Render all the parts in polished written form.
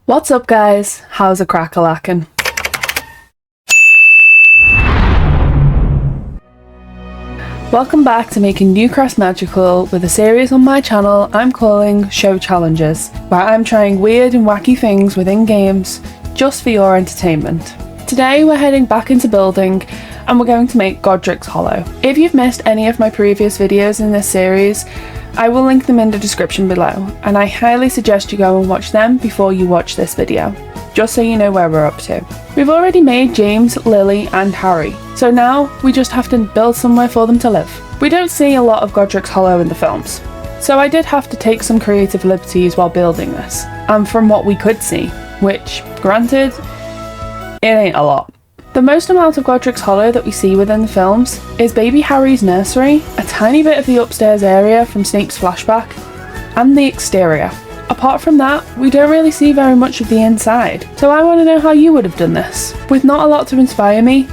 What's up guys, how's a crack-a-lackin'? Welcome back to making Newcrest magical with a series on my channel I'm calling Sho Challenges, where I'm trying weird and wacky things within games just for your entertainment. Today we're heading back into building and we're going to make Godricks Hollow. If you've missed any of my previous videos in this series, I will link them in the description below, and I highly suggest you go and watch them before you watch this video, just so you know where we're up to. We've already made James, Lily and Harry, so now we just have to build somewhere for them to live. We don't see a lot of Godricks Hollow in the films, so I did have to take some creative liberties while building this, and from what we could see, which, granted, it ain't a lot. The most amount of Godricks Hollow that we see within the films is baby Harry's nursery, a tiny bit of the upstairs area from Snape's flashback, and the exterior. Apart from that, we don't really see very much of the inside, so I want to know how you would have done this. With not a lot to inspire me,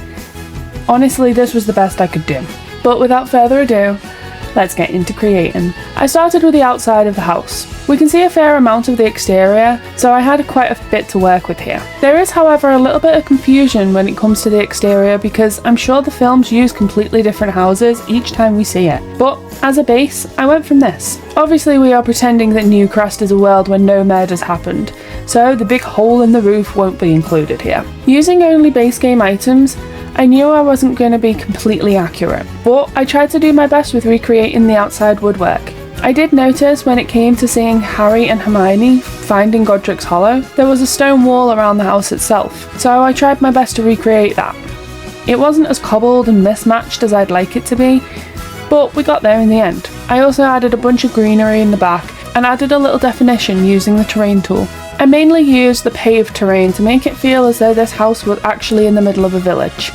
honestly this was the best I could do. But without further ado, let's get into creating. I started with the outside of the house. We can see a fair amount of the exterior, so I had quite a bit to work with here. There is, however, a little bit of confusion when it comes to the exterior because I'm sure the films use completely different houses each time we see it. But as a base, I went from this. Obviously we are pretending that Newcrest is a world where no murders happened, so the big hole in the roof won't be included here. Using only base game items, I knew I wasn't going to be completely accurate, but I tried to do my best with recreating the outside woodwork. I did notice when it came to seeing Harry and Hermione finding Godricks Hollow, there was a stone wall around the house itself, so I tried my best to recreate that. It wasn't as cobbled and mismatched as I'd like it to be, but we got there in the end. I also added a bunch of greenery in the back and added a little definition using the terrain tool. I mainly used the paved terrain to make it feel as though this house was actually in the middle of a village,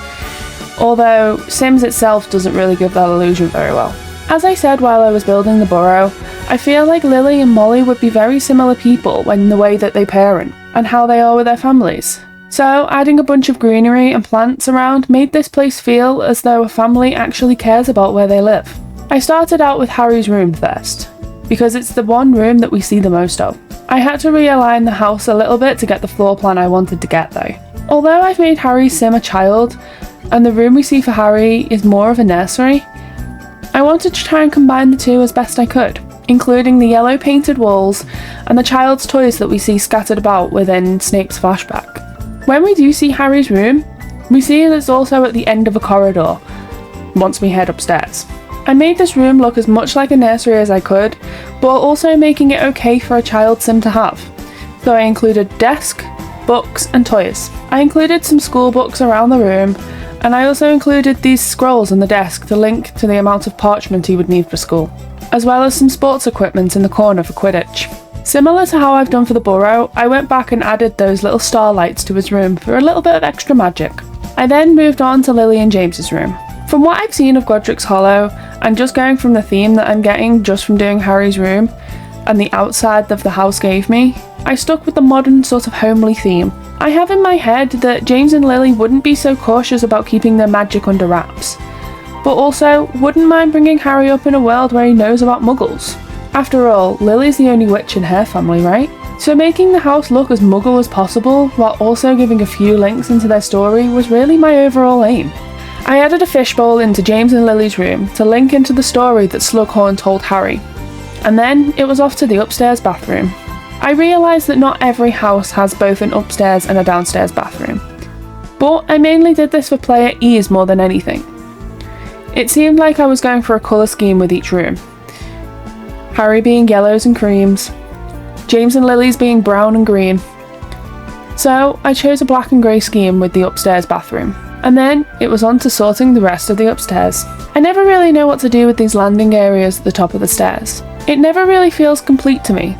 although Sims itself doesn't really give that illusion very well. As I said while I was building the burrow, I feel like Lily and Molly would be very similar people in the way that they parent, and how they are with their families. So adding a bunch of greenery and plants around made this place feel as though a family actually cares about where they live. I started out with Harry's room first, because it's the one room that we see the most of. I had to realign the house a little bit to get the floor plan I wanted to get though. Although I've made Harry's sim a child, and the room we see for Harry is more of a nursery, I wanted to try and combine the two as best I could, including the yellow painted walls and the child's toys that we see scattered about within Snape's flashback. When we do see Harry's room, we see that it's also at the end of a corridor, once we head upstairs. I made this room look as much like a nursery as I could, but also making it okay for a child sim to have. So I included desk, books and toys. I included some school books around the room, and I also included these scrolls on the desk to link to the amount of parchment he would need for school, as well as some sports equipment in the corner for Quidditch. Similar to how I've done for the burrow, I went back and added those little starlights to his room for a little bit of extra magic. I then moved on to Lily and James's room. From what I've seen of Godricks Hollow, and just going from the theme that I'm getting just from doing Harry's room, and the outside that the house gave me, I stuck with the modern sort of homely theme. I have in my head that James and Lily wouldn't be so cautious about keeping their magic under wraps, but also wouldn't mind bringing Harry up in a world where he knows about muggles. After all, Lily's the only witch in her family, right? So making the house look as muggle as possible while also giving a few links into their story was really my overall aim. I added a fishbowl into James and Lily's room to link into the story that Slughorn told Harry, and then it was off to the upstairs bathroom. I realised that not every house has both an upstairs and a downstairs bathroom, but I mainly did this for player ease more than anything. It seemed like I was going for a colour scheme with each room, Harry being yellows and creams, James and Lily's being brown and green, so I chose a black and grey scheme with the upstairs bathroom, and then it was on to sorting the rest of the upstairs. I never really know what to do with these landing areas at the top of the stairs. It never really feels complete to me,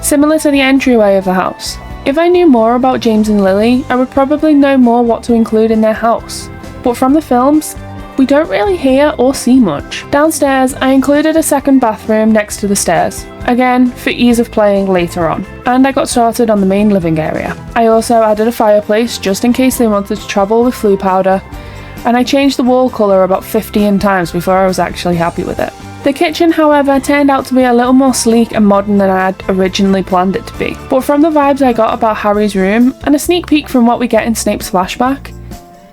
similar to the entryway of the house. If I knew more about James and Lily, I would probably know more what to include in their house. But from the films, we don't really hear or see much. Downstairs, I included a second bathroom next to the stairs, again for ease of playing later on, and I got started on the main living area. I also added a fireplace just in case they wanted to travel with flue powder, and I changed the wall colour about 15 times before I was actually happy with it. The kitchen, however, turned out to be a little more sleek and modern than I had originally planned it to be. But from the vibes I got about Harry's room, and a sneak peek from what we get in Snape's flashback,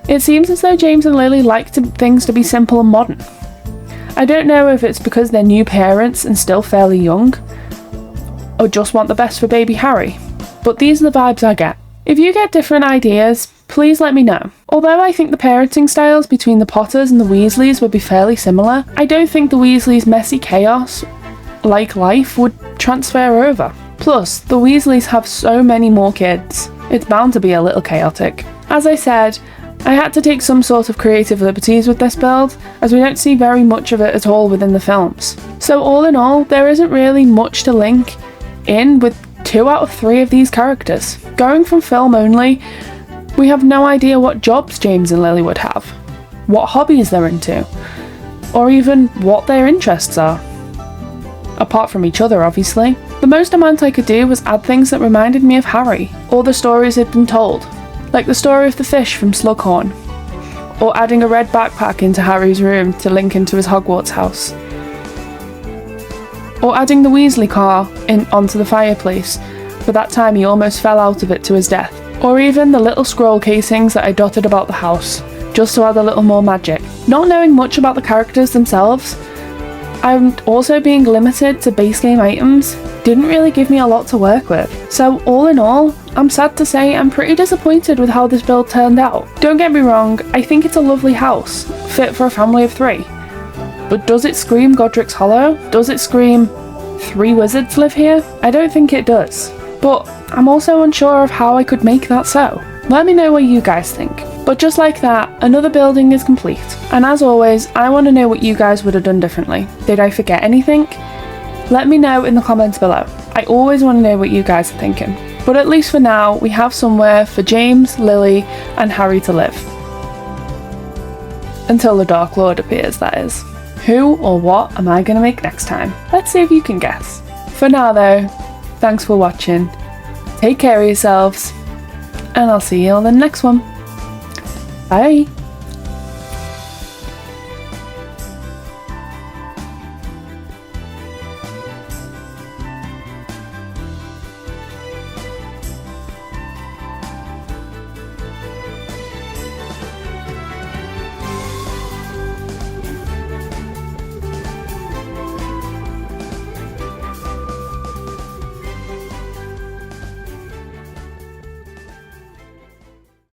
it seems as though James and Lily like things to be simple and modern. I don't know if it's because they're new parents and still fairly young, or just want the best for baby Harry, but these are the vibes I get. If you get different ideas, please let me know. Although I think the parenting styles between the Potters and the Weasleys would be fairly similar, I don't think the Weasleys' messy chaos, like life, would transfer over. Plus, the Weasleys have so many more kids. It's bound to be a little chaotic. As I said, I had to take some sort of creative liberties with this build, as we don't see very much of it at all within the films. So all in all, there isn't really much to link in with 2 out of 3 of these characters. Going from film only, we have no idea what jobs James and Lily would have, what hobbies they're into, or even what their interests are. Apart from each other, obviously. The most amount I could do was add things that reminded me of Harry, or the stories he'd been told, like the story of the fish from Slughorn, or adding a red backpack into Harry's room to link into his Hogwarts house, or adding the Weasley car onto the fireplace, for that time he almost fell out of it to his death, or even the little scroll casings that I dotted about the house, just to add a little more magic. Not knowing much about the characters themselves, and also being limited to base game items, didn't really give me a lot to work with. So all in all, I'm sad to say I'm pretty disappointed with how this build turned out. Don't get me wrong, I think it's a lovely house, fit for a family of 3. But does it scream Godricks Hollow? Does it scream 3 wizards live here? I don't think it does. But I'm also unsure of how I could make that so. Let me know what you guys think. But just like that, another building is complete. And as always, I want to know what you guys would have done differently. Did I forget anything? Let me know in the comments below. I always want to know what you guys are thinking. But at least for now, we have somewhere for James, Lily, and Harry to live. Until the Dark Lord appears, that is. Who or what am I going to make next time? Let's see if you can guess. For now though, thanks for watching. Take care of yourselves, and I'll see you on the next one. Bye!